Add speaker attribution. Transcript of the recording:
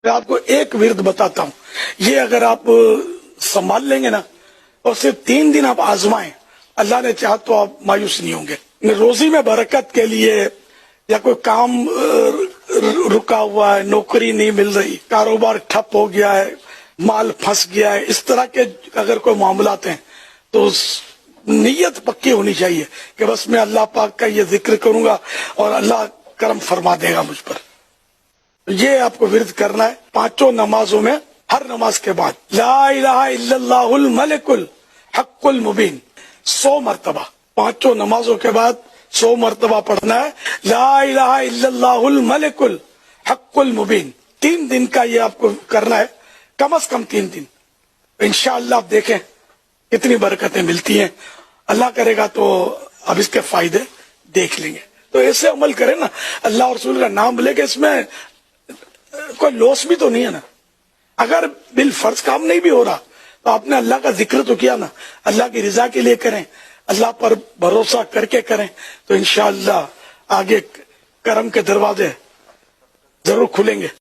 Speaker 1: میں آپ کو ایک ورد بتاتا ہوں، یہ اگر آپ سنبھال لیں گے نا اور صرف 3 دن آپ آزمائیں، اللہ نے چاہا تو آپ مایوس نہیں ہوں گے۔ روزی میں برکت کے لیے یا کوئی کام رکا ہوا ہے، نوکری نہیں مل رہی، کاروبار ٹھپ ہو گیا ہے، مال پھنس گیا ہے، اس طرح کے اگر کوئی معاملات ہیں تو نیت پکی ہونی چاہیے کہ بس میں اللہ پاک کا یہ ذکر کروں گا اور اللہ کرم فرما دے گا مجھ پر۔ یہ آپ کو ورد کرنا ہے 5 نمازوں میں، ہر نماز کے بعد لا الہ الا اللہ الملک الحق المبین 100 مرتبہ، 5 نمازوں کے بعد 100 مرتبہ پڑھنا ہے لا الہ الا اللہ الملک الحق المبین۔ 3 دن کا یہ آپ کو کرنا ہے، کم از کم 3 دن۔ انشاءاللہ آپ دیکھیں کتنی برکتیں ملتی ہیں، اللہ کرے گا تو اب اس کے فائدے دیکھ لیں گے۔ تو ایسے عمل کریں نا، اللہ اور رسول کا نام لے کے، اس میں کوئی لوس بھی تو نہیں ہے نا۔ اگر بالفرض کام نہیں بھی ہو رہا تو آپ نے اللہ کا ذکر تو کیا نا، اللہ کی رضا کے لیے کریں، اللہ پر بھروسہ کر کے کریں، تو انشاءاللہ آگے کرم کے دروازے ضرور کھلیں گے۔